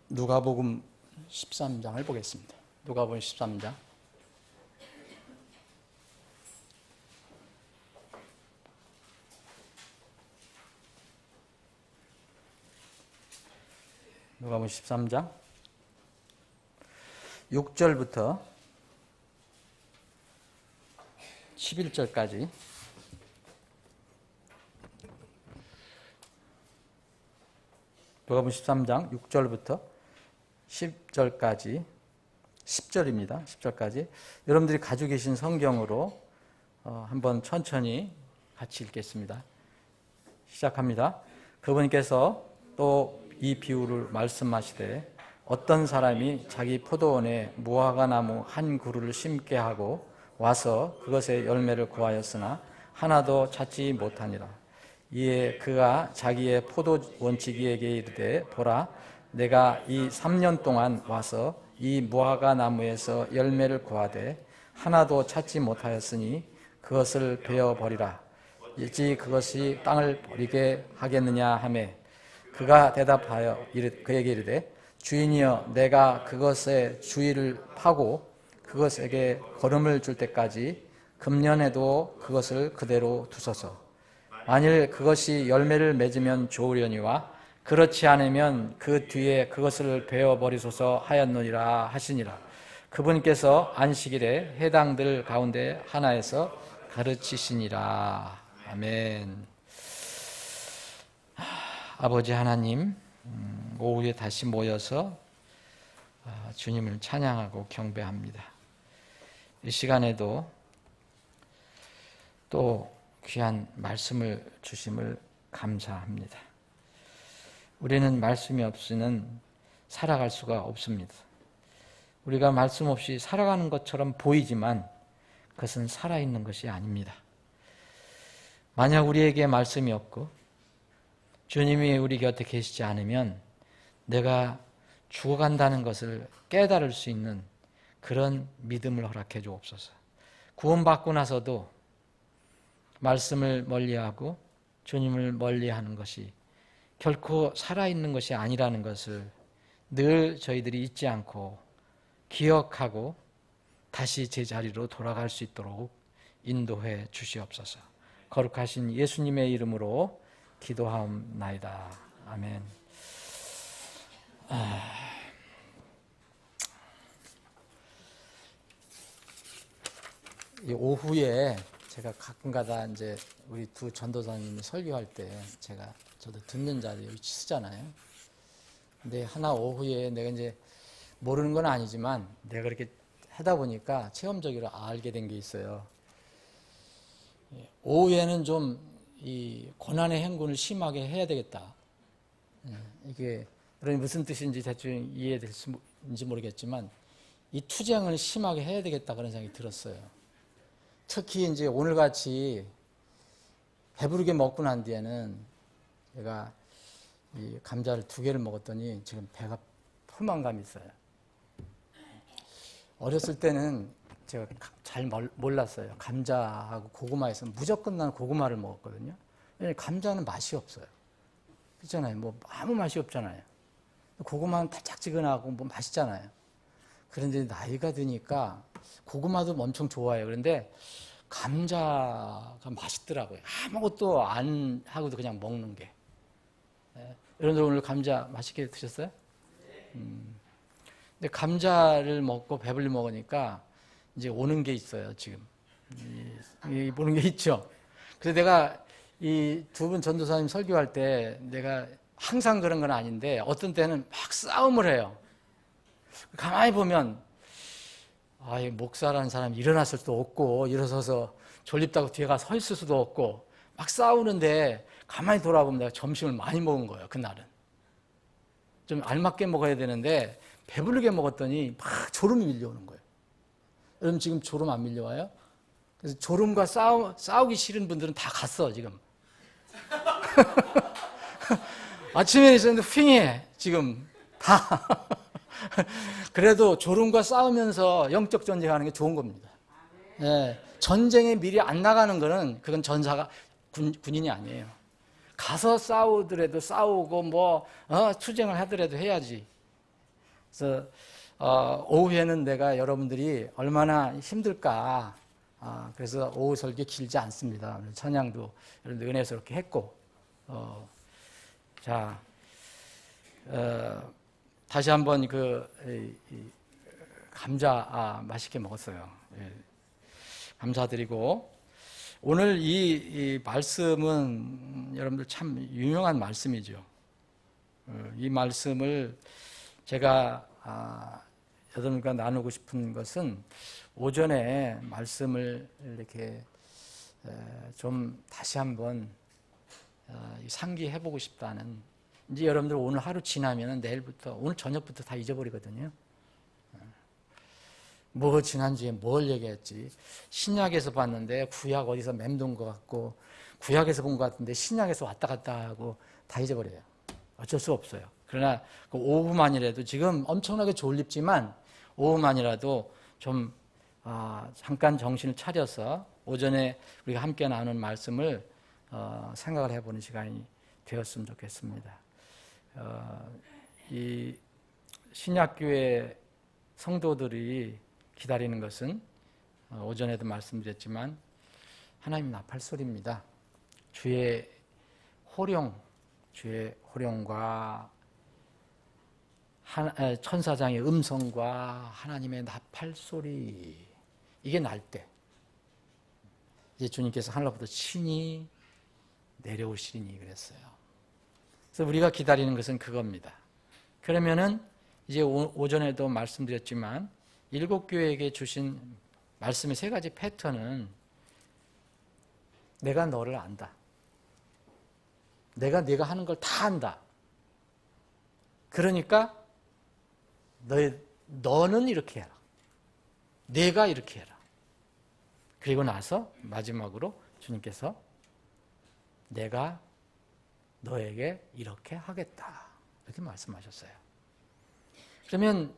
누가복음 13장을 보겠습니다. 누가복음 13장. 누가복음 13장 6절부터 11절까지. 누가복음 13장 6절부터 10절까지, 10절입니다. 10절까지. 여러분들이 가지고 계신 성경으로 한번 천천히 같이 읽겠습니다. 시작합니다. 그분께서 또 이 비유를 말씀하시되, 어떤 사람이 자기 포도원에 무화과 나무 한 그루를 심게 하고 와서 그것의 열매를 구하였으나 하나도 찾지 못하니라. 이에 그가 자기의 포도 원치기에게 이르되, 보라, 내가 이 3년 동안 와서 이 무화과 나무에서 열매를 구하되 하나도 찾지 못하였으니 그것을 베어버리라. 일찍 그것이 땅을 버리게 하겠느냐 하매, 그가 대답하여 그에게 이르되, 주인이여, 내가 그것의 주위를 파고 그것에게 거름을 줄 때까지 금년에도 그것을 그대로 두소서. 만일 그것이 열매를 맺으면 좋으려니와 그렇지 않으면 그 뒤에 그것을 베어버리소서 하였느니라 하시니라. 그분께서 안식일에 해당들 가운데 하나에서 가르치시니라. 아멘. 아버지 하나님, 오후에 다시 모여서 주님을 찬양하고 경배합니다. 이 시간에도 또 귀한 말씀을 주심을 감사합니다. 우리는 말씀이 없이는 살아갈 수가 없습니다. 우리가 말씀 없이 살아가는 것처럼 보이지만 그것은 살아있는 것이 아닙니다. 만약 우리에게 말씀이 없고 주님이 우리 곁에 계시지 않으면 내가 죽어간다는 것을 깨달을 수 있는 그런 믿음을 허락해 주옵소서. 구원받고 나서도 말씀을 멀리하고 주님을 멀리하는 것이 결코 살아있는 것이 아니라는 것을 늘 저희들이 잊지 않고 기억하고 다시 제자리로 돌아갈 수 있도록 인도해 주시옵소서. 거룩하신 예수님의 이름으로 기도하옵나이다. 아멘. 이 오후에 제가 가끔가다 이제 우리 두 전도사님이 설교할 때 저도 듣는 자리에 위치 쓰잖아요. 근데 하나 오후에 내가 이제 모르는 건 아니지만 내가 그렇게 하다 보니까 체험적으로 알게 된 게 있어요. 오후에는 좀 이 고난의 행군을 심하게 해야 되겠다. 이게 그러니 무슨 뜻인지 대충 이해될지 모르겠지만 이 투쟁을 심하게 해야 되겠다 그런 생각이 들었어요. 특히 이제 오늘같이 배부르게 먹고 난 뒤에는 제가 이 감자를 2개를 먹었더니 지금 배가 포만감이 있어요. 어렸을 때는 제가 잘 몰랐어요. 감자하고 고구마에서 무조건 난 고구마를 먹었거든요. 왜냐하면 감자는 맛이 없어요. 그렇잖아요. 뭐 아무 맛이 없잖아요. 고구마는 달짝지근하고 뭐 맛있잖아요. 그런데 나이가 드니까 고구마도 엄청 좋아해요. 그런데 감자가 맛있더라고요. 아무것도 안 하고도 그냥 먹는 게. 여러분들 오늘 감자 맛있게 드셨어요? 근데 감자를 먹고 배불리 먹으니까 이제 오는 게 있어요, 지금. 보는 게 있죠. 그래서 내가 이 두 분 전도사님 설교할 때 내가 항상 그런 건 아닌데 어떤 때는 막 싸움을 해요. 가만히 보면 목사라는 사람이 일어났을 수도 없고 일어서서 졸립다고 뒤에 가서 서 있을 수도 없고 막 싸우는데 가만히 돌아보면 내가 점심을 많이 먹은 거예요, 그날은. 좀 알맞게 먹어야 되는데 배부르게 먹었더니 막 졸음이 밀려오는 거예요. 여러분 지금 졸음 안 밀려와요? 그래서 졸음과 싸우기 싫은 분들은 다 갔어, 지금. 아침에 있었는데 휑해, 지금. 다. 그래도 졸음과 싸우면서 영적 전쟁하는 게 좋은 겁니다. 네, 전쟁에 미리 안 나가는 거는 그건 전사가 군인이 아니에요. 가서 싸우더라도 싸우고 투쟁을 하더라도 해야지. 그래서 오후에는 내가 여러분들이 얼마나 힘들까. 그래서 오후 설교 길지 않습니다. 찬양도 여러분들 은혜스럽게 했고, 다시 한번 감자 맛있게 먹었어요. 예, 감사드리고, 오늘 이 말씀은 여러분들 참 유명한 말씀이죠. 이 말씀을 제가 여러분과 나누고 싶은 것은 오전에 말씀을 이렇게 좀 다시 한번 상기해보고 싶다는, 이제 여러분들 오늘 하루 지나면 내일부터, 오늘 저녁부터 다 잊어버리거든요. 지난주에 뭘 얘기했지? 신약에서 봤는데 구약 어디서 맴돈 것 같고, 구약에서 본 것 같은데 신약에서 왔다 갔다 하고 다 잊어버려요. 어쩔 수 없어요. 그러나 그 오후만이라도, 지금 엄청나게 졸립지만 오후만이라도 좀 잠깐 정신을 차려서 오전에 우리가 함께 나눈 말씀을 생각을 해보는 시간이 되었으면 좋겠습니다. 이 신약교회 성도들이 기다리는 것은 오전에도 말씀드렸지만 하나님 나팔 소리입니다. 주의 호령과 천사장의 음성과 하나님의 나팔 소리, 이게 날 때 이제 주님께서 하늘로부터 친히 내려오시리니 그랬어요. 그래서 우리가 기다리는 것은 그겁니다. 그러면은 이제 오전에도 말씀드렸지만 일곱 교회에게 주신 말씀의 세 가지 패턴은, 내가 너를 안다. 네가 하는 걸 다 안다. 그러니까 너는 이렇게 해라. 내가 이렇게 해라. 그리고 나서 마지막으로 주님께서 내가 너에게 이렇게 하겠다. 이렇게 말씀하셨어요. 그러면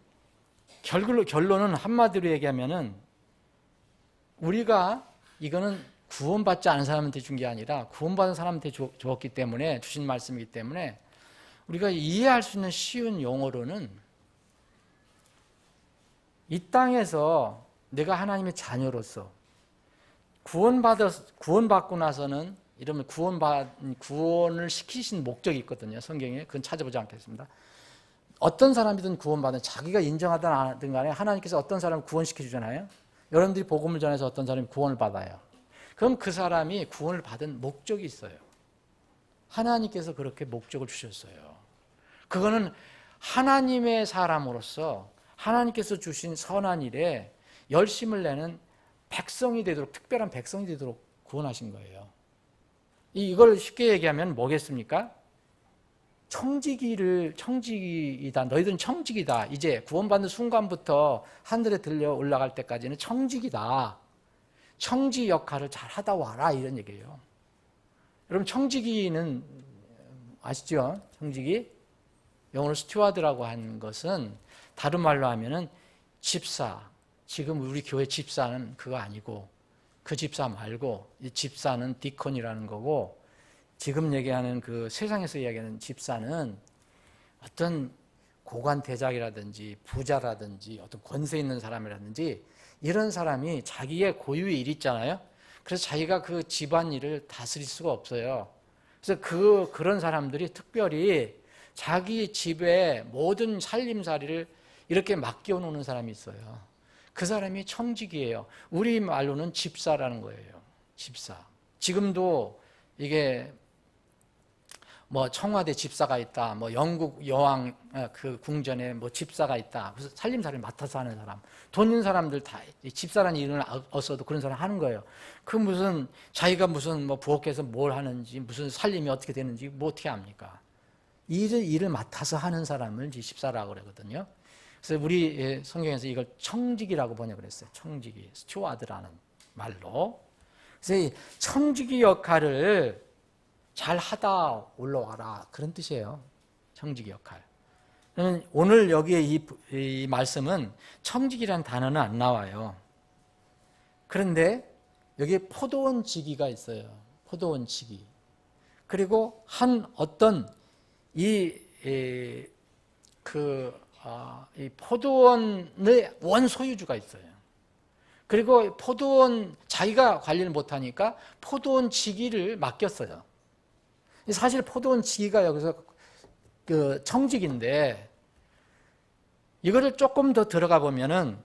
결론은 한마디로 얘기하면은, 우리가 이거는 구원받지 않은 사람한테 준 게 아니라 구원받은 사람한테 주었기 때문에, 주신 말씀이기 때문에 우리가 이해할 수 있는 쉬운 용어로는, 이 땅에서 내가 하나님의 자녀로서 구원받고 나서는, 이러면 구원을 시키신 목적이 있거든요. 성경에. 그건 찾아보지 않겠습니다. 어떤 사람이든 구원받은, 자기가 인정하든 안 하든 간에 하나님께서 어떤 사람을 구원시켜 주잖아요. 여러분들이 복음을 전해서 어떤 사람이 구원을 받아요. 그럼 그 사람이 구원을 받은 목적이 있어요. 하나님께서 그렇게 목적을 주셨어요. 그거는 하나님의 사람으로서 하나님께서 주신 선한 일에 열심을 내는 백성이 되도록, 특별한 백성이 되도록 구원하신 거예요. 이걸 쉽게 얘기하면 뭐겠습니까? 청지기이다. 너희들은 청지기다. 이제 구원받는 순간부터 하늘에 들려 올라갈 때까지는 청지기다. 청지 역할을 잘 하다 와라, 이런 얘기예요. 여러분, 청지기는 아시죠? 청지기? 영어로 스튜어드라고 하는 것은 다른 말로 하면은 집사. 지금 우리 교회 집사는 그거 아니고, 그 집사 말고, 이 집사는 디콘이라는 거고, 지금 얘기하는 그 세상에서 이야기하는 집사는 어떤 고관 대작이라든지 부자라든지 어떤 권세 있는 사람이라든지 이런 사람이 자기의 고유의 일이 있잖아요. 그래서 자기가 그 집안 일을 다스릴 수가 없어요. 그래서 그런 사람들이 특별히 자기 집의 모든 살림살이를 이렇게 맡겨 놓는 사람이 있어요. 그 사람이 청직이에요. 우리 말로는 집사라는 거예요. 집사. 지금도 이게 청와대 집사가 있다, 영국 여왕 그 궁전에 집사가 있다. 그래서 살림살이를 맡아서 하는 사람, 돈 있는 사람들 다 집사라는 이름을 얻어도 그런 사람 하는 거예요. 그 자기가 부엌에서 뭘 하는지, 무슨 살림이 어떻게 되는지 어떻게 압니까? 일을 맡아서 하는 사람을 집사라고 그러거든요. 그래서 우리 성경에서 이걸 청직이라고 번역을 했어요. 청직이, 스튜어드라는 말로. 그래서 이 청직이 역할을 잘 하다 올라와라, 그런 뜻이에요. 청지기 역할. 오늘 여기에 이 말씀은 청지기라는 단어는 안 나와요. 그런데 여기에 포도원 지기가 있어요. 포도원 지기. 그리고 한 어떤 이 포도원의 원소유주가 있어요. 그리고 포도원 자기가 관리를 못하니까 포도원 지기를 맡겼어요. 사실 포도원 지기가 여기서 그 청직인데, 이거를 조금 더 들어가 보면은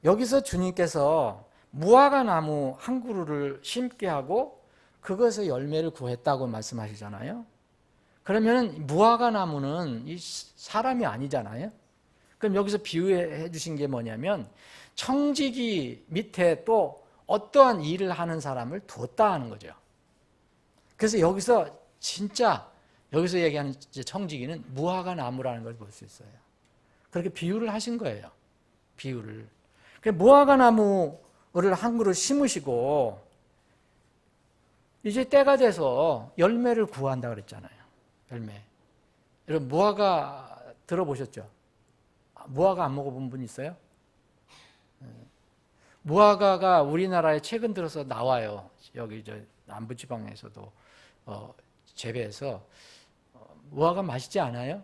여기서 주님께서 무화과 나무 한 그루를 심게 하고 그것에서 열매를 구했다고 말씀하시잖아요. 그러면 무화과 나무는 이 사람이 아니잖아요. 그럼 여기서 비유해 주신 게 뭐냐면 청지기 밑에 또 어떠한 일을 하는 사람을 뒀다 하는 거죠. 그래서 여기서 진짜 여기서 얘기하는 청지기는 무화과 나무라는 걸 볼 수 있어요. 그렇게 비유를 하신 거예요. 비유를. 무화과 나무를 한 그루 심으시고 이제 때가 돼서 열매를 구한다 그랬잖아요. 열매. 여러분 무화과 들어보셨죠? 무화과 안 먹어본 분 있어요? 무화과가 우리나라에 최근 들어서 나와요. 여기 저 남부지방에서도 재배해서. 무화과 맛있지 않아요?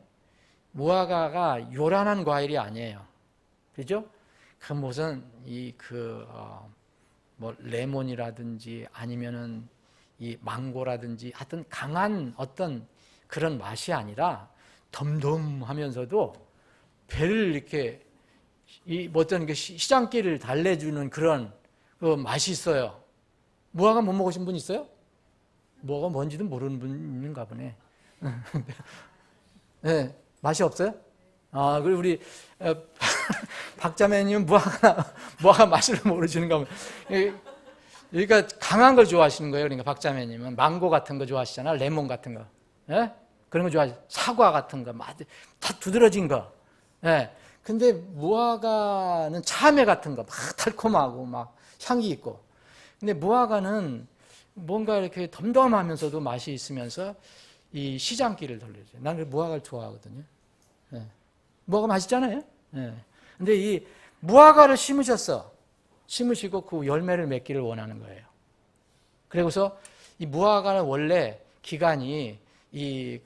무화과가 요란한 과일이 아니에요. 그죠? 그 무슨 뭐 레몬이라든지 아니면은 이 망고라든지 하여튼 강한 어떤 그런 맛이 아니라 덤덤하면서도 배를 이렇게 어떤 시장길을 달래주는 그런 그 맛이 있어요. 무화과 못 먹으신 분 있어요? 무화과 뭔지도 모르는 분 있는가 보네. 네, 맛이 없어요? 그리고 우리 박자매님 무화과 맛을 모르시는가 보네. 그러니까 강한 걸 좋아하시는 거예요. 그러니까 박자매님은 망고 같은 거 좋아하시잖아. 레몬 같은 거. 예? 그런 거 좋아하시죠. 사과 같은 거. 다 두드러진 거. 예. 근데 무화과는 참외 같은 거. 막 달콤하고 막 향기 있고. 근데 무화과는 뭔가 이렇게 덤덤하면서도 맛이 있으면서 이 시장길을 돌려줘요. 나는 무화과를 좋아하거든요. 예. 무화과 맛있잖아요. 예. 근데 이 무화과를 심으시고 그 열매를 맺기를 원하는 거예요. 그래서 이 무화과는 원래 기간이 이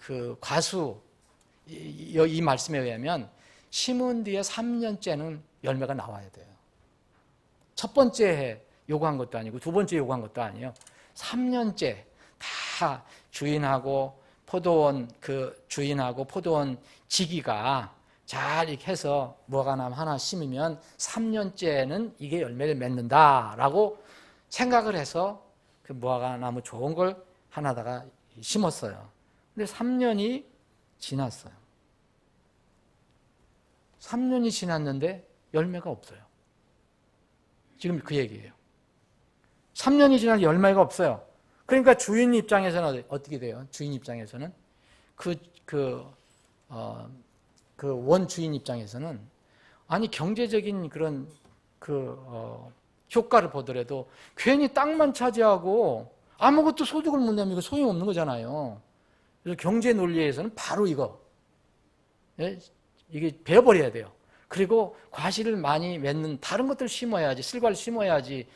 말씀에 의하면 심은 뒤에 3년째는 열매가 나와야 돼요. 첫 번째 해 요구한 것도 아니고 두 번째 요구한 것도 아니에요. 3년째 다 주인하고 포도원 지기가 잘 이렇게 해서 무화과나무 하나 심으면 3년째는 이게 열매를 맺는다라고 생각을 해서 그 무화과나무 좋은 걸 하나다가 심었어요. 근데 3년이 지났어요. 3년이 지났는데 열매가 없어요. 지금 그 얘기예요. 3년이 지나서 열매가 없어요. 그러니까 주인 입장에서는 어떻게 돼요? 주인 입장에서는 원주인 입장에서는 아니 경제적인 그런 효과를 보더라도 괜히 땅만 차지하고 아무것도 소득을 못 내면 이거 소용없는 거잖아요. 그래서 경제 논리에서는 바로 이게 베어버려야 돼요. 그리고 과실을 많이 맺는 다른 것들을 심어야지, 실과를 심어야지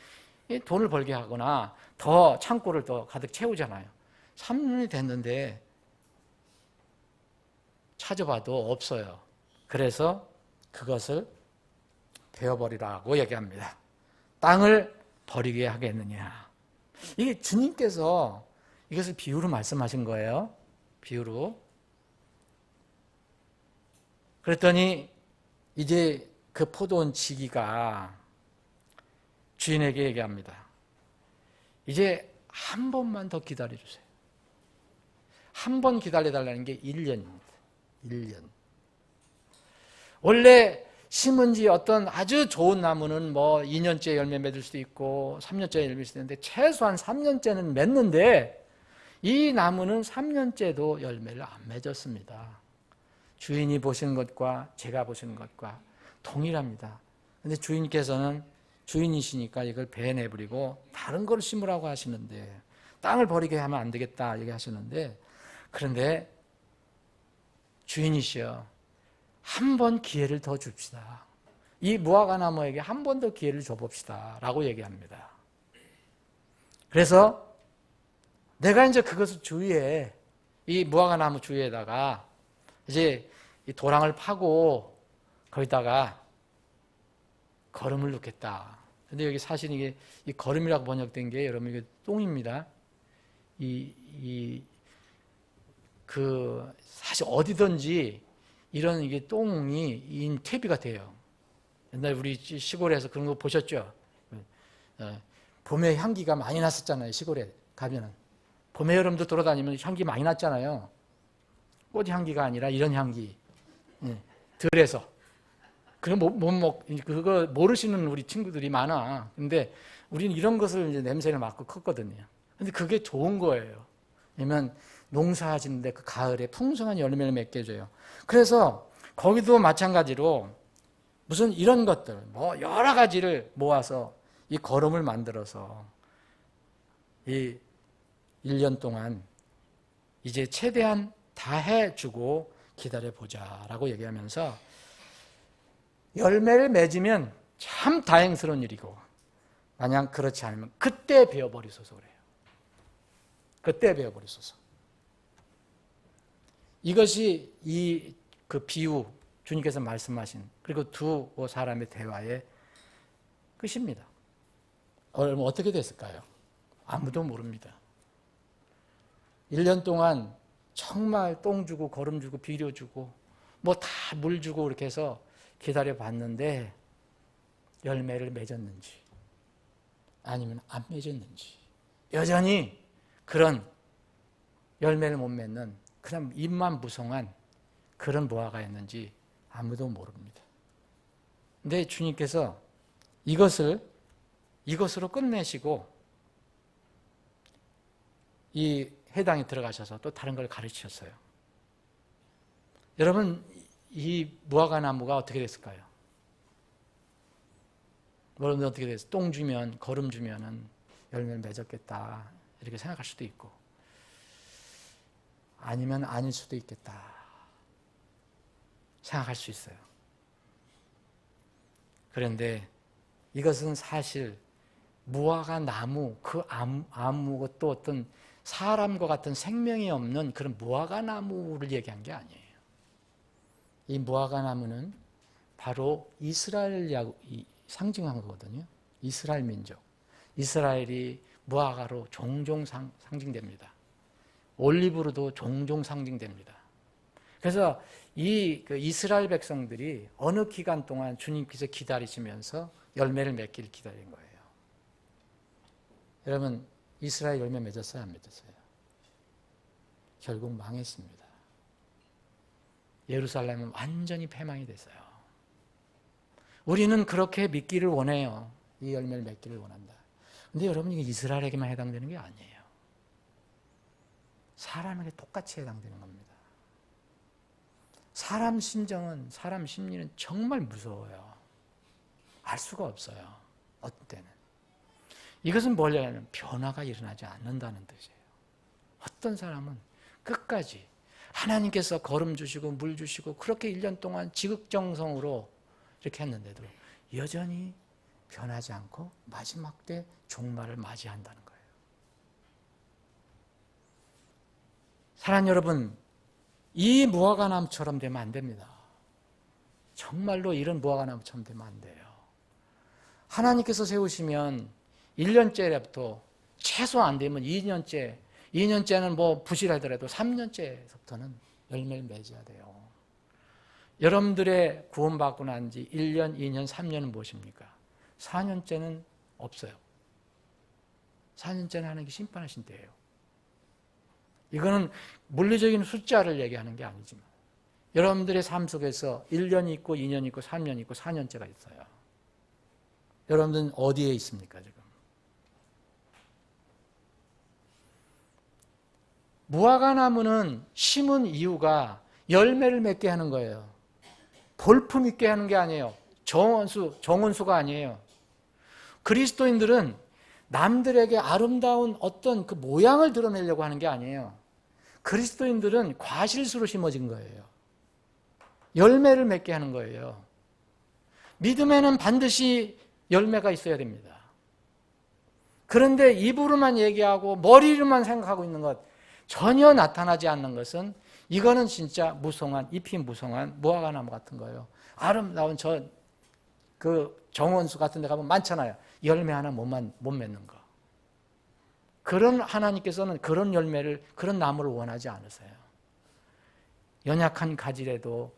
돈을 벌게 하거나 더 창고를 더 가득 채우잖아요. 3년이 됐는데 찾아봐도 없어요. 그래서 그것을 베어버리라고 얘기합니다. 땅을 버리게 하겠느냐. 이게 주님께서 이것을 비유로 말씀하신 거예요. 비유로. 그랬더니 이제 그 포도원 지기가 주인에게 얘기합니다. 이제 한 번만 더 기다려주세요. 한 번 기다려달라는 게 1년입니다. 1년. 원래 심은 지 어떤 아주 좋은 나무는 뭐 2년째 열매 맺을 수도 있고 3년째 열매 맺을 수도 있는데 최소한 3년째는 맺는데 이 나무는 3년째도 열매를 안 맺었습니다. 주인이 보시는 것과 제가 보시는 것과 동일합니다. 그런데 주인께서는 주인이시니까 이걸 배에 내버리고 다른 걸 심으라고 하시는데 땅을 버리게 하면 안 되겠다 얘기하시는데 그런데 주인이시여 한 번 기회를 더 줍시다. 이 무화과 나무에게 한 번 더 기회를 줘봅시다 라고 얘기합니다. 그래서 내가 이제 그것을 주위에, 이 무화과나무 주위에다가 이제 이 도랑을 파고 거기다가 거름을 넣겠다. 근데 여기 사실 이게 이 거름이라고 번역된 게 여러분 이게 똥입니다. 사실 어디든지 이런 이게 똥이 인퇴비가 돼요. 옛날에 우리 시골에서 그런 거 보셨죠? 봄에 향기가 많이 났었잖아요. 시골에 가면은. 봄에 여름도 돌아다니면 향기 많이 났잖아요. 꽃 향기가 아니라 이런 향기. 들에서. 그거 모르시는 우리 친구들이 많아. 근데 우리는 이런 것을 이제 냄새를 맡고 컸거든요. 근데 그게 좋은 거예요. 왜냐면 농사 짓는데 그 가을에 풍성한 열매를 맺게 해줘요. 그래서 거기도 마찬가지로 무슨 이런 것들, 뭐 여러 가지를 모아서 이 거름을 만들어서 이 1년 동안 이제 최대한 다 해주고 기다려보자라고 얘기하면서 열매를 맺으면 참 다행스러운 일이고 만약 그렇지 않으면 그때 베어버리소서 그래요. 그때 베어버리소서. 이것이 그 비유, 주님께서 말씀하신 그리고 두 사람의 대화의 끝입니다. 어떻게 됐을까요? 아무도 모릅니다. 1년 동안 정말 똥 주고 거름 주고 비료 주고 뭐 다 물 주고 이렇게 해서 기다려 봤는데 열매를 맺었는지 아니면 안 맺었는지 여전히 그런 열매를 못 맺는 그냥 입만 무성한 그런 무화과였는지 아무도 모릅니다. 근데 주님께서 이것으로 끝내시고 이 회당에 들어가셔서 또 다른 걸 가르치셨어요. 여러분 이 무화과 나무가 어떻게 됐을까요? 여러분 어떻게 됐어요? 똥 주면 거름 주면은 열매를 맺었겠다 이렇게 생각할 수도 있고 아니면 아닐 수도 있겠다 생각할 수 있어요. 그런데 이것은 사실 무화과 나무 그 아무것도 어떤 사람과 같은 생명이 없는 그런 무화과 나무를 얘기한 게 아니에요. 이 무화과 나무는 바로 이스라엘 상징한 거거든요. 이스라엘 민족. 이스라엘이 무화과로 종종 상징됩니다. 올리브로도 종종 상징됩니다. 그래서 그 이스라엘 백성들이 어느 기간 동안 주님께서 기다리시면서 열매를 맺기를 기다린 거예요. 여러분 이스라엘 열매 맺었어요? 안 맺었어요? 결국 망했습니다. 예루살렘은 완전히 패망이 됐어요. 우리는 그렇게 믿기를 원해요. 이 열매를 맺기를 원한다. 근데 여러분 이게 이스라엘에게만 해당되는 게 아니에요. 사람에게 똑같이 해당되는 겁니다. 사람 심정은, 사람 심리는 정말 무서워요. 알 수가 없어요. 어떤 때는. 이것은 뭐냐면 변화가 일어나지 않는다는 뜻이에요. 어떤 사람은 끝까지 하나님께서 거름 주시고 물 주시고 그렇게 1년 동안 지극정성으로 이렇게 했는데도 여전히 변하지 않고 마지막 때 종말을 맞이한다는 거예요. 사랑하는 여러분, 이 무화과나무처럼 되면 안 됩니다. 정말로 이런 무화과나무처럼 되면 안 돼요. 하나님께서 세우시면 1년째부터 최소 안 되면 2년째는 뭐 부실하더라도 3년째부터는 열매를 맺어야 돼요. 여러분들의 구원받고 난 지 1년, 2년, 3년은 무엇입니까? 4년째는 없어요. 4년째는 하나님께 심판하신 때예요. 이거는 물리적인 숫자를 얘기하는 게 아니지만 여러분들의 삶 속에서 1년이 있고 2년이 있고 3년이 있고 4년째가 있어요. 여러분들은 어디에 있습니까 지금? 무화과나무는 심은 이유가 열매를 맺게 하는 거예요. 볼품 있게 하는 게 아니에요. 정원수가 아니에요. 그리스도인들은 남들에게 아름다운 어떤 그 모양을 드러내려고 하는 게 아니에요. 그리스도인들은 과실수로 심어진 거예요. 열매를 맺게 하는 거예요. 믿음에는 반드시 열매가 있어야 됩니다. 그런데 입으로만 얘기하고 머리로만 생각하고 있는 것, 전혀 나타나지 않는 것은, 이거는 진짜 무성한, 잎이 무성한 무화과나무 같은 거예요. 아름다운 그 정원수 같은 데 가면 많잖아요. 열매 하나 못 맺는 거. 그런 하나님께서는 그런 열매를, 그런 나무를 원하지 않으세요. 연약한 가지라도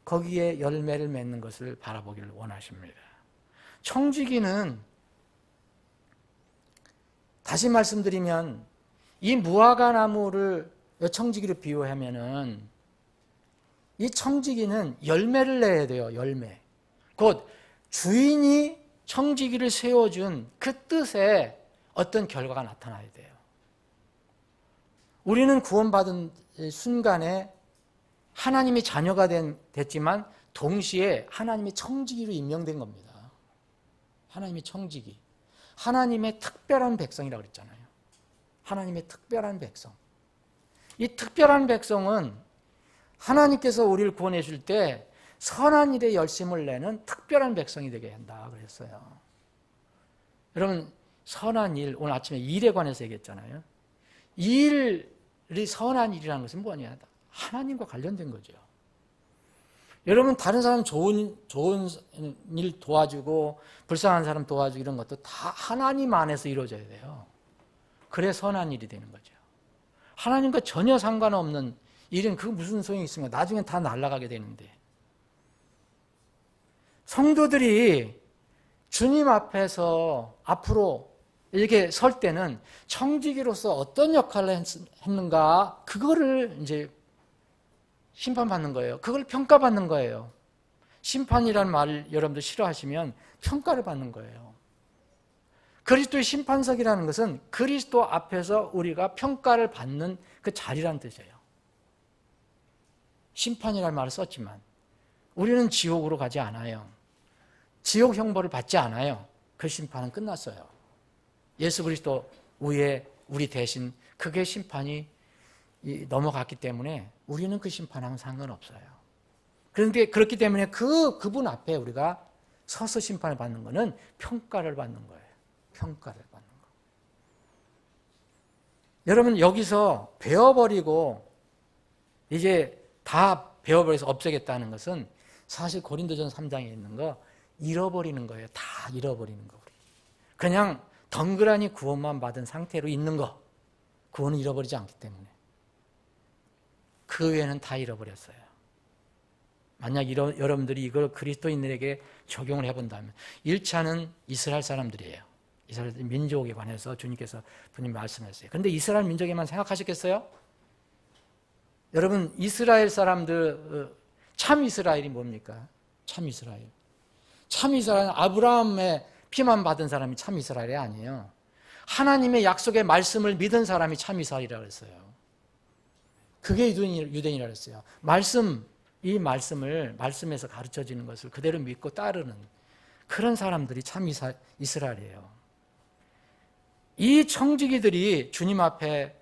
거기에 열매를 맺는 것을 바라보기를 원하십니다. 청지기는, 다시 말씀드리면, 이 무화과 나무를 청지기로 비유하면은, 이 청지기는 열매를 내야 돼요. 열매. 곧 주인이 청지기를 세워준 그 뜻에 어떤 결과가 나타나야 돼요. 우리는 구원받은 순간에 하나님의 자녀가 됐지만 동시에 하나님의 청지기로 임명된 겁니다. 하나님의 청지기. 하나님의 특별한 백성이라고 그랬잖아요. 하나님의 특별한 백성. 이 특별한 백성은 하나님께서 우리를 구원해 줄 때 선한 일에 열심을 내는 특별한 백성이 되게 한다 그랬어요. 여러분, 선한 일, 오늘 아침에 일에 관해서 얘기했잖아요. 일이 선한 일이라는 것은 뭐냐? 하나님과 관련된 거죠. 여러분, 다른 사람 좋은 일 도와주고 불쌍한 사람 도와주고 이런 것도 다 하나님 안에서 이루어져야 돼요. 그래 선한 일이 되는 거죠. 하나님과 전혀 상관없는 일은 그 무슨 소용이 있습니까? 나중엔 다 날아가게 되는데. 성도들이 주님 앞에서 앞으로 이렇게 설 때는 청지기로서 어떤 역할을 했는가, 그거를 이제 심판받는 거예요. 그걸 평가받는 거예요. 심판이라는 말을 여러분들 싫어하시면 평가를 받는 거예요. 그리스도의 심판석이라는 것은 그리스도 앞에서 우리가 평가를 받는 그 자리란 뜻이에요. 심판이라는 말을 썼지만 우리는 지옥으로 가지 않아요. 지옥 형벌을 받지 않아요. 그 심판은 끝났어요. 예수 그리스도 위에 우리 대신 그게 심판이 넘어갔기 때문에 우리는 그 심판하고는 상관없어요. 그런데 그렇기 때문에 그분 앞에 우리가 서서 심판을 받는 것은 평가를 받는 거예요. 평가를 받는 거. 여러분, 여기서 배워버리고 이제 다 배워버려서 없애겠다는 것은 사실 고린도전 3장에 있는 거 잃어버리는 거예요. 다 잃어버리는 거. 그냥 덩그러니 구원만 받은 상태로 있는 거, 구원은 잃어버리지 않기 때문에. 그 외에는 다 잃어버렸어요. 만약 여러분들이 이걸 그리스도인들에게 적용을 해본다면, 1차는 이스라엘 사람들이에요. 이스라엘 민족에 관해서 주님께서 분명히 말씀하셨어요. 그런데 이스라엘 민족에만 생각하셨겠어요? 여러분, 이스라엘 사람들, 참 이스라엘이 뭡니까? 참 이스라엘. 참 이스라엘은 아브라함의 피만 받은 사람이 참 이스라엘이 아니에요. 하나님의 약속의 말씀을 믿은 사람이 참 이스라엘이라고 했어요. 그게 유대인이라고 했어요. 이 말씀을, 말씀에서 가르쳐지는 것을 그대로 믿고 따르는 그런 사람들이 참 이스라엘이에요. 이 청지기들이 주님 앞에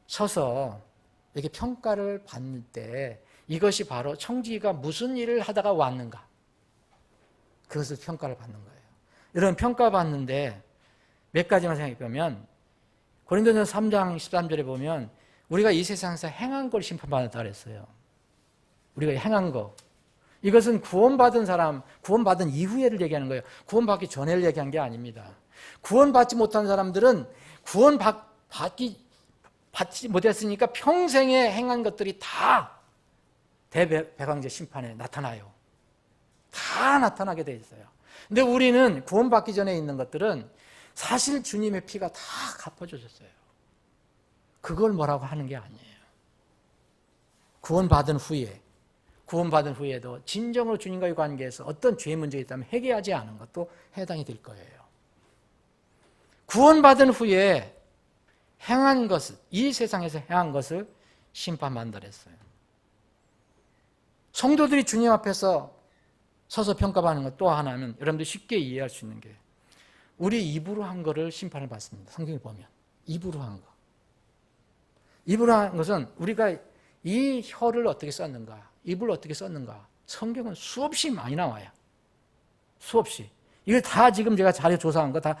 서서 이렇게 평가를 받는 때 이것이 바로 청지기가 무슨 일을 하다가 왔는가, 그것을 평가를 받는 거예요. 이런 평가받는데 몇 가지만 생각해 보면, 고린도전서 3장 13절에 보면 우리가 이 세상에서 행한 걸 심판받았다 그랬어요. 우리가 행한 거. 이것은 구원받은 사람, 구원받은 이후에를 얘기하는 거예요. 구원받기 전에를 얘기한 게 아닙니다. 구원받지 못한 사람들은 받지 못했으니까 평생에 행한 것들이 다 대백왕제 심판에 나타나요. 다 나타나게 돼 있어요. 근데 우리는 구원받기 전에 있는 것들은 사실 주님의 피가 다 갚아주셨어요. 그걸 뭐라고 하는 게 아니에요. 구원받은 후에도 진정으로 주님과의 관계에서 어떤 죄의 문제가 있다면 해결하지 않은 것도 해당이 될 거예요. 구원받은 후에 행한 것을, 이 세상에서 행한 것을 심판받는다랬어요. 성도들이 주님 앞에서 서서 평가받는 것 또 하나는 여러분들 쉽게 이해할 수 있는 게, 우리 입으로 한 거를 심판을 받습니다. 성경을 보면 입으로 한 거. 입으로 한 것은 우리가 이 혀를 어떻게 썼는가, 입을 어떻게 썼는가, 성경은 수없이 많이 나와요. 수없이. 이걸 다 지금 제가 자료 조사한 거 다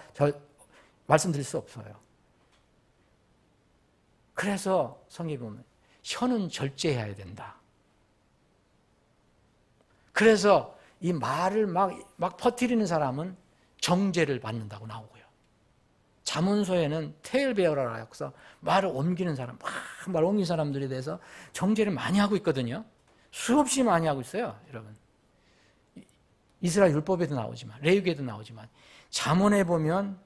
말씀드릴 수 없어요. 그래서 성경에 보면 혀는 절제해야 된다. 그래서 이 말을 막 퍼뜨리는 사람은 정죄를 받는다고 나오고요. 잠언서에는 테일베어라고 해서 말을 옮기는 사람, 말 옮기는 사람들에 대해서 정죄를 많이 하고 있거든요. 수없이 많이 하고 있어요, 여러분. 이스라엘 율법에도 나오지만, 레위기에도 나오지만, 잠언에 보면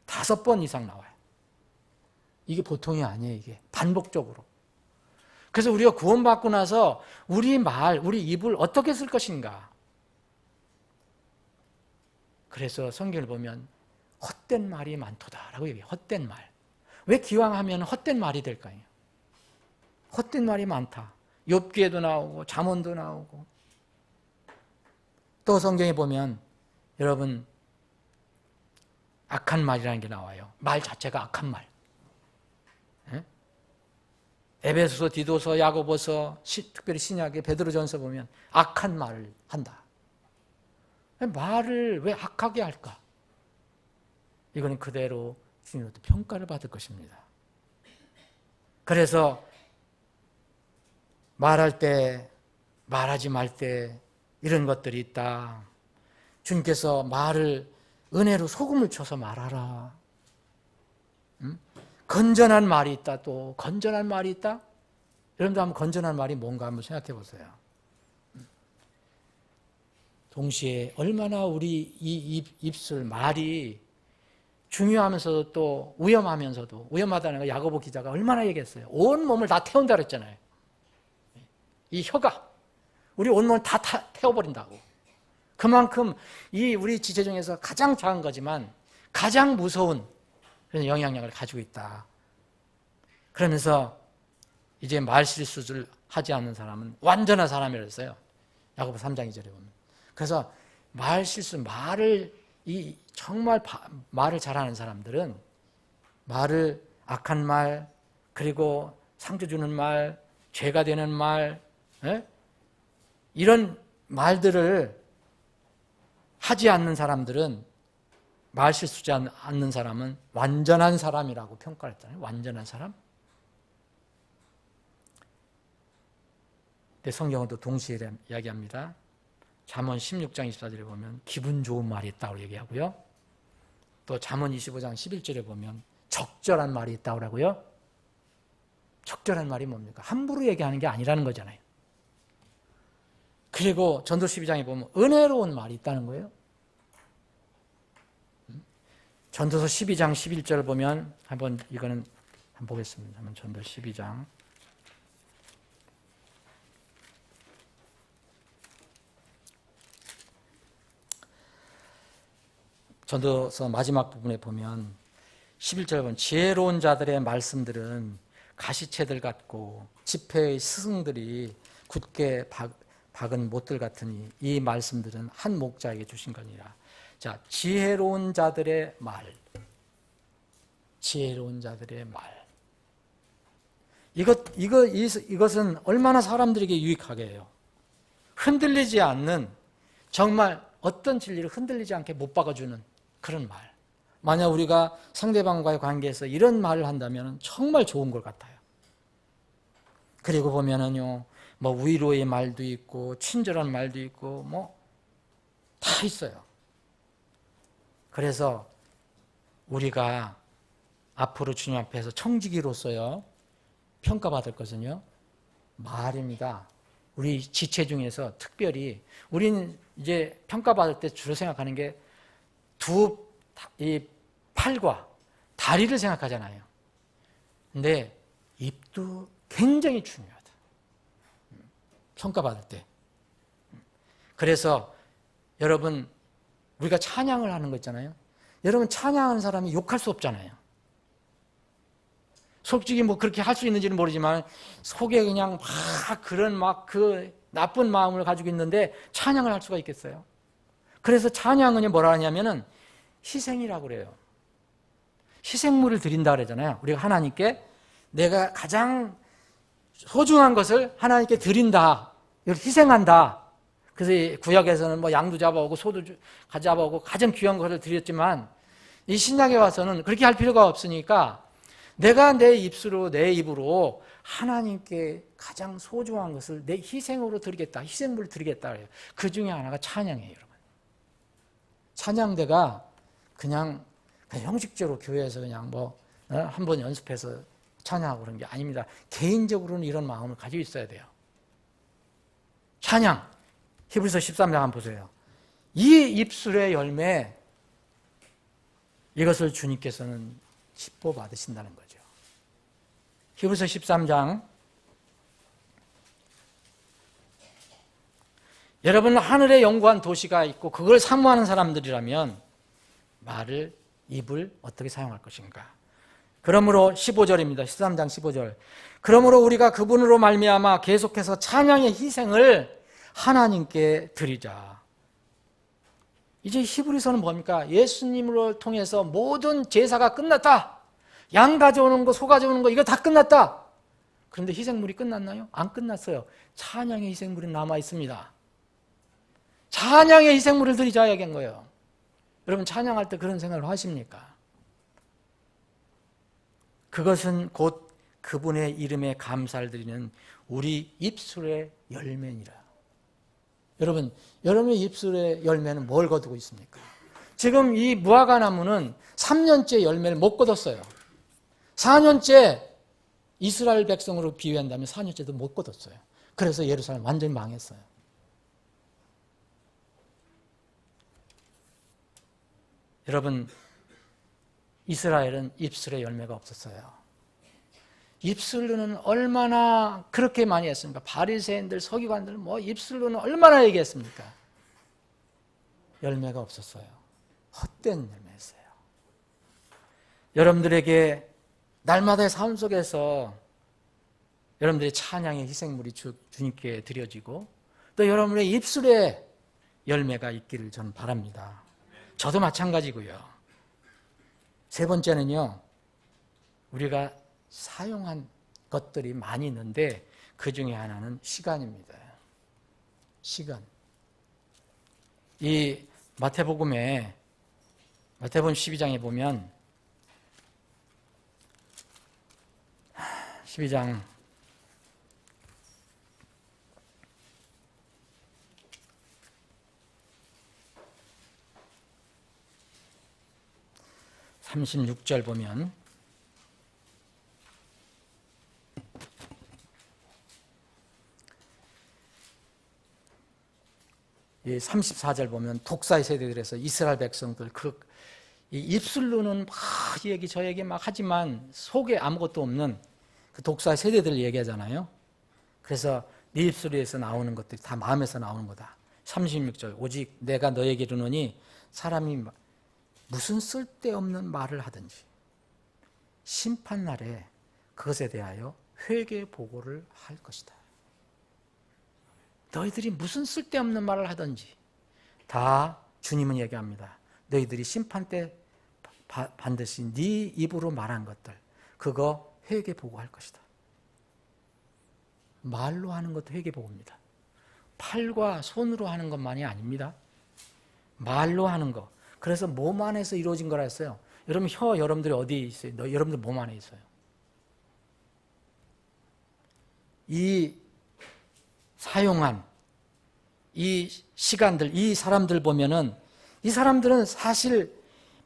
5번 이상 나와요. 이게 보통이 아니에요, 이게. 반복적으로. 그래서 우리가 구원받고 나서 우리 말, 우리 입을 어떻게 쓸 것인가. 그래서 성경을 보면 헛된 말이 많도다라고 얘기해요. 헛된 말. 왜 기왕하면 헛된 말이 될까요? 헛된 말이 많다. 욥기에도 나오고 잠언도 나오고. 또 성경에 보면 여러분 악한 말이라는 게 나와요. 말 자체가 악한 말. 에베소서, 디도서, 야고보서, 특별히 신약의 베드로전서 보면 악한 말을 한다. 말을 왜 악하게 할까? 이거는 그대로 주님으로부터 평가를 받을 것입니다. 그래서 말할 때, 말하지 말 때 이런 것들이 있다. 주님께서 말을 은혜로 소금을 쳐서 말하라. 건전한 말이 있다. 또 건전한 말이 있다. 여러분도 한번 건전한 말이 뭔가 한번 생각해 보세요. 동시에 얼마나 우리 이 입술 말이 중요하면서도 또 위험하면서도, 위험하다는 거 야고보 기자가 얼마나 얘기했어요. 온 몸을 다 태운다 그랬잖아요. 이 혀가 우리 온몸을 다 태워버린다고. 그만큼 이 우리 지체 중에서 가장 작은 거지만 가장 무서운 그런 영향력을 가지고 있다. 그러면서 이제 말 실수를 하지 않는 사람은 완전한 사람이라고 했어요. 야고보 3장 2절에 보면. 그래서 말 실수, 정말 말을 잘하는 사람들은 말을 악한 말, 그리고 상처 주는 말, 죄가 되는 말, 이런 말들을 하지 않는 사람들은, 말 실수지 않는 사람은 완전한 사람이라고 평가를 했잖아요. 완전한 사람. 근데 성경은 또 동시에 이야기합니다. 잠언 16장 24절에 보면 기분 좋은 말이 있다고 얘기하고요. 또 잠언 25장 11절에 보면 적절한 말이 있다고 하고요. 적절한 말이 뭡니까? 함부로 얘기하는 게 아니라는 거잖아요. 그리고 전도 12장에 보면 은혜로운 말이 있다는 거예요. 전도서 12장 11절을 보면 이거는 한번 보겠습니다. 한번 전도 12장. 전도서 마지막 부분에 보면 11절에 보면 지혜로운 자들의 말씀들은 가시채들 같고 지폐의 스승들이 굳게 박은 못들 같으니 이 말씀들은 한 목자에게 주신 거니라. 자, 지혜로운 자들의 말. 지혜로운 자들의 말. 이것은 얼마나 사람들에게 유익하게 해요. 흔들리지 않는, 정말 어떤 진리를 흔들리지 않게 못 박아주는 그런 말. 만약 우리가 상대방과의 관계에서 이런 말을 한다면 정말 좋은 것 같아요. 그리고 보면은요, 위로의 말도 있고, 친절한 말도 있고, 다 있어요. 그래서 우리가 앞으로 주님 앞에서 청지기로서요, 평가받을 것은요, 말입니다. 우리 지체 중에서 특별히, 우리는 이제 평가받을 때 주로 생각하는 게 이 팔과 다리를 생각하잖아요. 근데 입도 굉장히 중요하다. 평가받을 때. 그래서 여러분, 우리가 찬양을 하는 거 있잖아요. 여러분, 찬양하는 사람이 욕할 수 없잖아요. 솔직히 그렇게 할 수 있는지는 모르지만 속에 그냥 그런 그 나쁜 마음을 가지고 있는데 찬양을 할 수가 있겠어요? 그래서 찬양은 뭐라 하냐면은 희생이라고 그래요. 희생물을 드린다 그러잖아요. 우리가 하나님께 내가 가장 소중한 것을 하나님께 드린다. 이걸 희생한다. 그래서 구약에서는 뭐 양도 잡아오고 소도 잡아오고 가장 귀한 것을 드렸지만 이 신약에 와서는 그렇게 할 필요가 없으니까 내가 내 입으로 내 입으로 하나님께 가장 소중한 것을 내 희생으로 드리겠다. 희생물을 드리겠다 그래요. 그 중에 하나가 찬양이에요, 여러분. 찬양대가 그냥 형식적으로 교회에서 그냥 뭐 한번 연습해서 찬양하고 그런 게 아닙니다. 개인적으로는 이런 마음을 가지고 있어야 돼요. 찬양. 히브리서 13장 한번 보세요. 이 입술의 열매, 이것을 주님께서는 기뻐 받으신다는 거죠. 히브리서 13장. 여러분, 하늘에 영구한 도시가 있고 그걸 사모하는 사람들이라면 입을 어떻게 사용할 것인가? 그러므로 15절입니다. 13장 15절. 그러므로 우리가 그분으로 말미암아 계속해서 찬양의 희생을 하나님께 드리자. 이제 히브리서는 뭡니까? 예수님을 통해서 모든 제사가 끝났다. 양 가져오는 거, 소 가져오는 거, 이거 다 끝났다. 그런데 희생물이 끝났나요? 안 끝났어요. 찬양의 희생물이 남아 있습니다. 찬양의 희생물을 드리자 얘기한 거예요. 여러분, 찬양할 때 그런 생각을 하십니까? 그것은 곧 그분의 이름에 감사를 드리는 우리 입술의 열매니라. 여러분, 여러분의 입술의 열매는 뭘 거두고 있습니까? 지금 이 무화과 나무는 3년째 열매를 못 거뒀어요. 4년째 이스라엘 백성으로 비유한다면 4년째도 못 거뒀어요. 그래서 예루살렘 완전히 망했어요. 여러분, 이스라엘은 입술의 열매가 없었어요. 입술로는 얼마나 그렇게 많이 했습니까? 바리새인들, 서기관들 뭐 입술로는 얼마나 얘기했습니까? 열매가 없었어요. 헛된 열매였어요. 여러분들에게 날마다의 삶 속에서 여러분들의 찬양의 희생물이 주님께 드려지고 또 여러분의 입술에 열매가 있기를 저는 바랍니다. 저도 마찬가지고요. 세 번째는요, 우리가 사용한 것들이 많이 있는데 그 중에 하나는 시간입니다. 시간. 이 마태복음 12장에 보면 12장 36절 보면 이 34절 보면 독사의 세대들에서 이스라엘 백성들 이 입술로는 막 얘기 저 얘기 막 하지만 속에 아무것도 없는 그 독사의 세대들을 얘기하잖아요. 그래서 네 입술에서 나오는 것들이 다 마음에서 나오는 거다. 36절 오직 내가 너에게 이르노니 사람이 무슨 쓸데없는 말을 하든지 심판날에 그것에 대하여 회개 보고를 할 것이다. 너희들이 무슨 쓸데없는 말을 하든지 다 주님은 얘기합니다. 너희들이 심판 때 반드시 네 입으로 말한 것들 그거 회개 보고할 것이다. 말로 하는 것도 회개 보고입니다. 팔과 손으로 하는 것만이 아닙니다. 말로 하는 것. 그래서 몸 안에서 이루어진 거라 했어요. 여러분 혀 여러분들이 어디에 있어요? 여러분들 몸 안에 있어요. 이 사용한 이 시간들, 이 사람들 보면은 이 사람들은 사실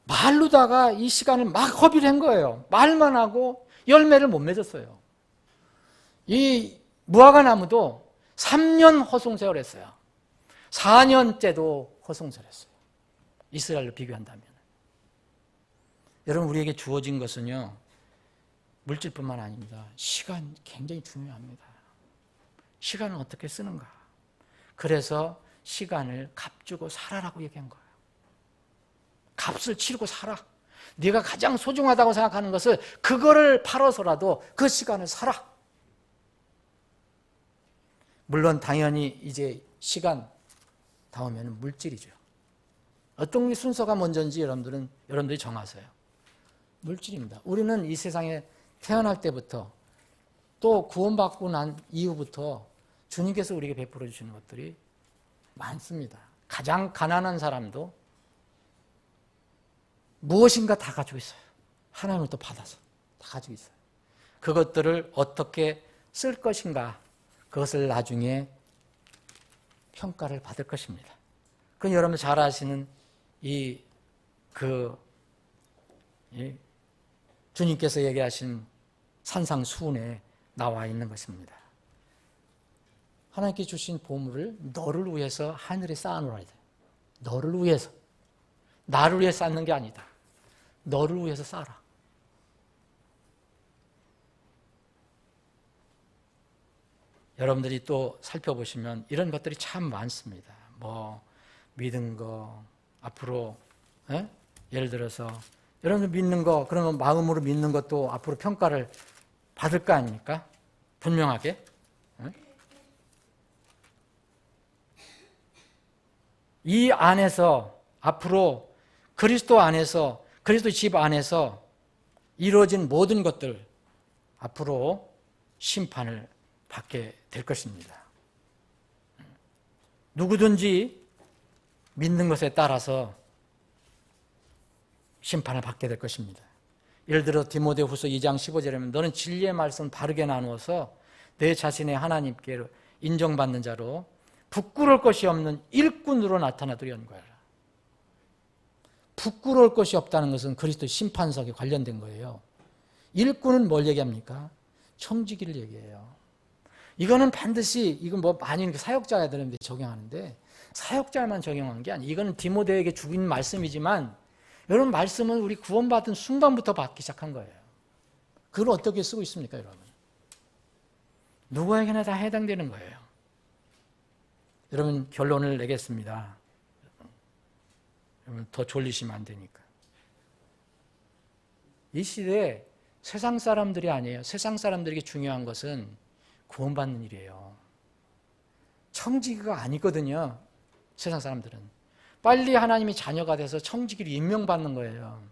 말로다가 이 시간을 막 허비를 한 거예요. 말만 하고 열매를 못 맺었어요. 이 무화과 나무도 3년 허송세월 했어요. 4년째도 허송세월 했어요. 이스라엘로 비교한다면. 여러분 우리에게 주어진 것은요. 물질뿐만 아닙니다. 시간 굉장히 중요합니다. 시간을 어떻게 쓰는가. 그래서 시간을 값주고 살아라고 얘기한 거예요. 값을 치르고 살아. 네가 가장 소중하다고 생각하는 것을 그거를 팔아서라도 그 시간을 살아. 물론 당연히 이제 시간 다음에는 물질이죠. 어떤 게 순서가 먼저인지 여러분들이 정하세요. 물질입니다. 우리는 이 세상에 태어날 때부터 또 구원받고 난 이후부터 주님께서 우리에게 베풀어 주시는 것들이 많습니다. 가장 가난한 사람도 무엇인가 다 가지고 있어요. 하나님을 또 받아서 다 가지고 있어요. 그것들을 어떻게 쓸 것인가, 그것을 나중에 평가를 받을 것입니다. 그건 여러분 잘 아시는 주님께서 얘기하신 산상수훈에 나와 있는 것입니다. 하나님께 주신 보물을 너를 위해서 하늘에 쌓아놓아야 돼. 너를 위해서. 나를 위해 쌓는 게 아니다. 너를 위해서 쌓아라. 여러분들이 또 살펴보시면 이런 것들이 참 많습니다. 믿은 거, 앞으로, 예를 들어서, 여러분 믿는 거, 그러면 마음으로 믿는 것도 앞으로 평가를 받을 거 아닙니까? 분명하게. 이 안에서, 앞으로 그리스도 안에서, 그리스도 집 안에서 이루어진 모든 것들, 앞으로 심판을 받게 될 것입니다. 누구든지 믿는 것에 따라서 심판을 받게 될 것입니다. 예를 들어 디모데후서 2장 15절에 보면 너는 진리의 말씀 바르게 나누어서 내 자신의 하나님께 인정받는 자로 부끄러울 것이 없는 일꾼으로 나타나도록 연구하라. 부끄러울 것이 없다는 것은 그리스도의 심판석에 관련된 거예요. 일꾼은 뭘 얘기합니까? 청지기를 얘기해요. 이거는 반드시, 이건 많이 사역자들한테 적용하는데, 사역자만 적용한 게 아니에요. 이거는 디모데에게 주긴 말씀이지만, 여러분 말씀은 우리 구원받은 순간부터 받기 시작한 거예요. 그걸 어떻게 쓰고 있습니까, 여러분? 누구에게나 다 해당되는 거예요. 여러분 결론을 내겠습니다. 여러분 더 졸리시면 안 되니까. 이 시대에 세상 사람들이 아니에요. 세상 사람들에게 중요한 것은 구원받는 일이에요. 청지기가 아니거든요. 세상 사람들은. 빨리 하나님의 자녀가 돼서 청지기로 임명받는 거예요.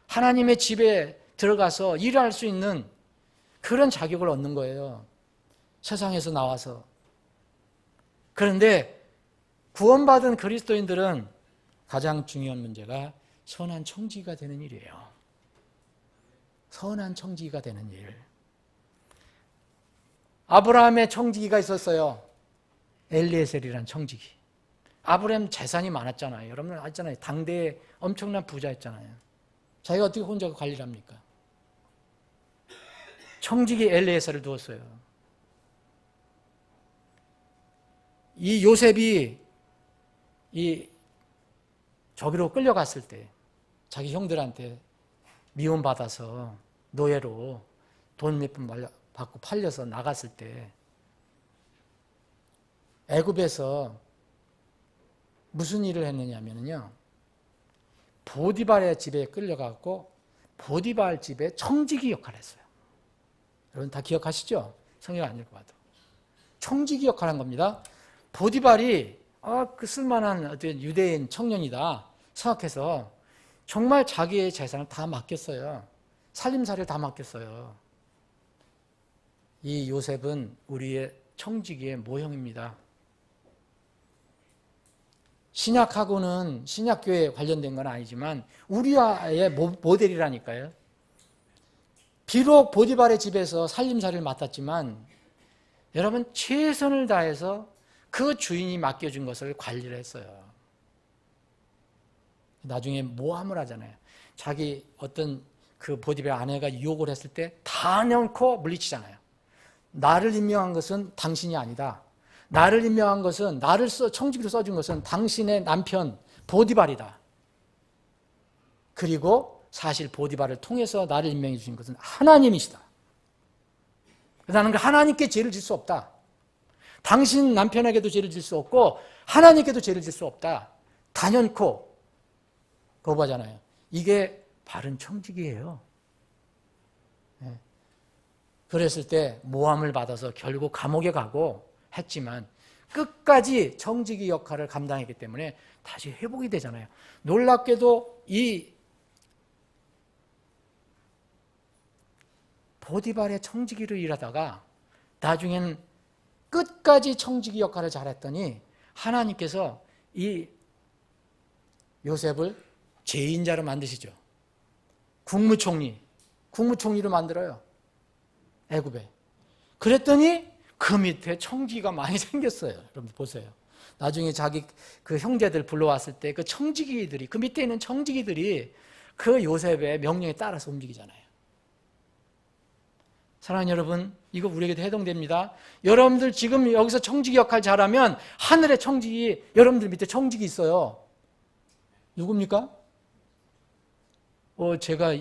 하나님의 집에 들어가서 일할 수 있는 그런 자격을 얻는 거예요. 세상에서 나와서. 그런데 구원받은 그리스도인들은 가장 중요한 문제가 선한 청지기가 되는 일이에요. 선한 청지기가 되는 일. 아브라함의 청지기가 있었어요. 엘리에셀이라는 청지기. 아브라함 재산이 많았잖아요. 여러분 알잖아요. 당대에 엄청난 부자였잖아요. 자기가 어떻게 혼자 관리를 합니까? 청지기 엘리에셀을 두었어요. 이 요셉이 저기로 끌려갔을 때 자기 형들한테 미움받아서 노예로 돈 몇 푼 받고 팔려서 나갔을 때 애굽에서 무슨 일을 했느냐면요, 보디발의 집에 끌려가고 보디발 집에 청지기 역할을 했어요. 여러분 다 기억하시죠? 성경 안 읽어봐도 청지기 역할을 한 겁니다. 보디발이 그 쓸만한 어떤 유대인 청년이다 생각해서 정말 자기의 재산을 다 맡겼어요. 살림살이를 다 맡겼어요. 이 요셉은 우리의 청지기의 모형입니다. 신약하고는 신약교회에 관련된 건 아니지만 우리의 모델이라니까요. 비록 보디발의 집에서 살림살이를 맡았지만 여러분 최선을 다해서 그 주인이 맡겨준 것을 관리를 했어요. 나중에 모함을 하잖아요. 자기 어떤 그 보디발 아내가 유혹을 했을 때 다 넣고 물리치잖아요. 나를 임명한 것은 당신이 아니다. 나를 임명한 것은, 나를 청지기로 써준 것은 당신의 남편 보디발이다. 그리고 사실 보디발을 통해서 나를 임명해 주신 것은 하나님이시다. 나는 하나님께 죄를 질 수 없다. 당신 남편에게도 죄를 질 수 없고 하나님께도 죄를 질 수 없다. 단연코 거부하잖아요. 이게 바른 청지기예요. 그랬을 때 모함을 받아서 결국 감옥에 가고 했지만 끝까지 청지기 역할을 감당했기 때문에 다시 회복이 되잖아요. 놀랍게도 이 보디발의 청지기로 일하다가 나중에는 끝까지 청지기 역할을 잘했더니 하나님께서 이 요셉을 제인자로 만드시죠. 국무총리로 만들어요. 애굽에. 그랬더니 그 밑에 청지기가 많이 생겼어요. 여러분 보세요. 나중에 자기 그 형제들 불러왔을 때 그 청지기들이, 그 밑에 있는 청지기들이 그 요셉의 명령에 따라서 움직이잖아요. 사랑하는 여러분, 이거 우리에게도 해당됩니다. 여러분들 지금 여기서 청지기 역할 잘하면 하늘의 청지기, 여러분들 밑에 청지기 있어요. 누굽니까? 제가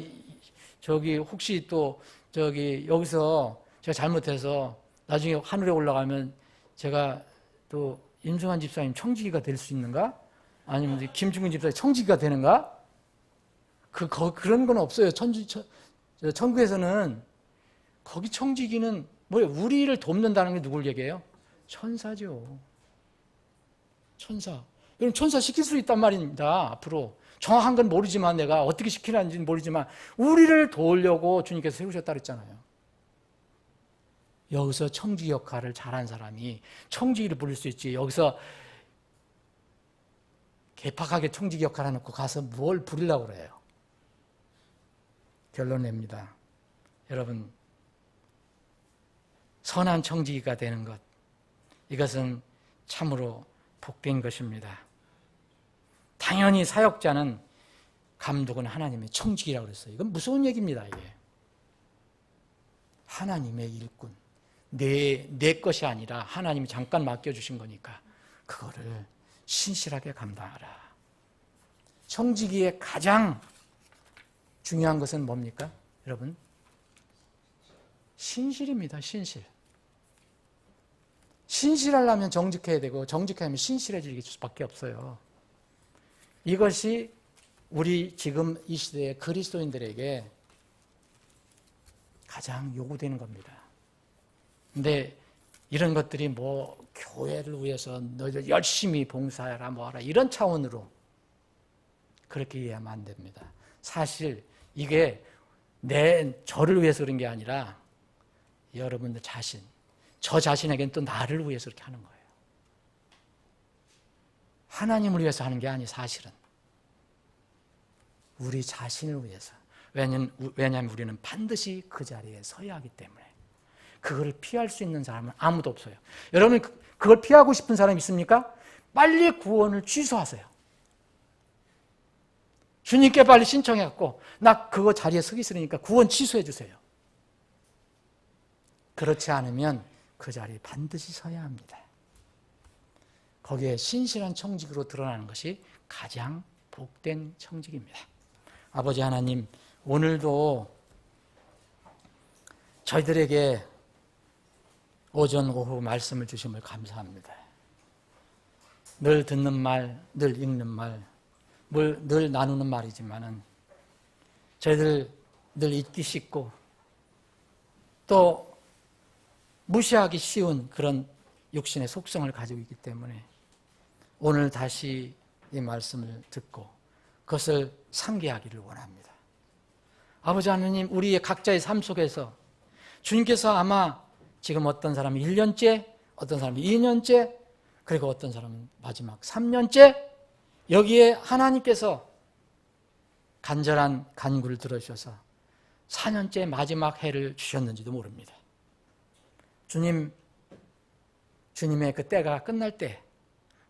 혹시 또 여기서 제가 잘못해서 나중에 하늘에 올라가면 제가 또 임승환 집사님 청지기가 될 수 있는가? 아니면 김중근 집사님 청지기가 되는가? 그런 건 없어요. 천국에서는 거기 청지기는 뭐예요? 우리를 돕는다는 게 누굴 얘기해요? 천사죠. 천사. 여러분 천사 시킬 수 있단 말입니다. 앞으로. 정확한 건 모르지만 내가 어떻게 시키는지는 모르지만 우리를 도우려고 주님께서 세우셨다 그랬잖아요. 여기서 청지기 역할을 잘한 사람이 청지기를 부를 수 있지. 여기서 개팍하게 청지기 역할 해놓고 가서 뭘 부리려고 그래요. 결론 냅니다. 여러분, 선한 청지기가 되는 것, 이것은 참으로 복된 것입니다. 당연히 사역자는 감독은 하나님의 청지기라고 그랬어요. 이건 무서운 얘기입니다. 이게 하나님의 일꾼, 내 것이 아니라 하나님이 잠깐 맡겨주신 거니까 그거를 신실하게 감당하라. 청지기의 가장 중요한 것은 뭡니까? 여러분, 신실입니다. 신실하려면 정직해야 되고 정직하면 신실해질 수밖에 없어요. 이것이 우리 지금 이 시대의 그리스도인들에게 가장 요구되는 겁니다. 근데 이런 것들이 교회를 위해서 너희들 열심히 봉사해라 뭐하라 이런 차원으로 그렇게 이해하면 안 됩니다. 사실 이게 저를 위해서 그런 게 아니라 여러분들 저 자신에게는 또 나를 위해서 그렇게 하는 거예요. 하나님을 위해서 하는 게 아니 사실은 우리 자신을 위해서. 왜냐하면 우리는 반드시 그 자리에 서야 하기 때문에. 그걸 피할 수 있는 사람은 아무도 없어요. 여러분 그걸 피하고 싶은 사람 있습니까? 빨리 구원을 취소하세요. 주님께 빨리 신청해갖고 나 그거 자리에 서기 싫으니까 구원 취소해 주세요. 그렇지 않으면 그 자리에 반드시 서야 합니다. 거기에 신실한 청직으로 드러나는 것이 가장 복된 청직입니다. 아버지 하나님, 오늘도 저희들에게 오전 오후 말씀을 주심을 감사합니다. 늘 듣는 말, 늘 읽는 말, 늘 나누는 말이지만은 저희들 늘 잊기 쉽고 또 무시하기 쉬운 그런 육신의 속성을 가지고 있기 때문에 오늘 다시 이 말씀을 듣고 그것을 상기하기를 원합니다. 아버지 하나님, 우리의 각자의 삶 속에서 주님께서 아마 지금 어떤 사람은 1년째, 어떤 사람은 2년째, 그리고 어떤 사람은 마지막 3년째 여기에 하나님께서 간절한 간구를 들어주셔서 4년째 마지막 해를 주셨는지도 모릅니다. 주님의 그 때가 끝날 때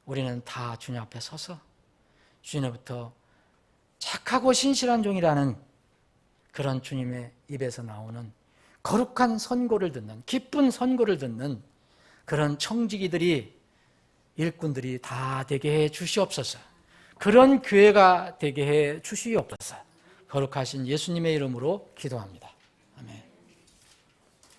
우리는 다 주님 앞에 서서 주님으로부터 착하고 신실한 종이라는 그런 주님의 입에서 나오는 거룩한 선고를 듣는, 기쁜 선고를 듣는 그런 청지기들이, 일꾼들이 다 되게 해 주시옵소서. 그런 교회가 되게 해 주시옵소서. 거룩하신 예수님의 이름으로 기도합니다.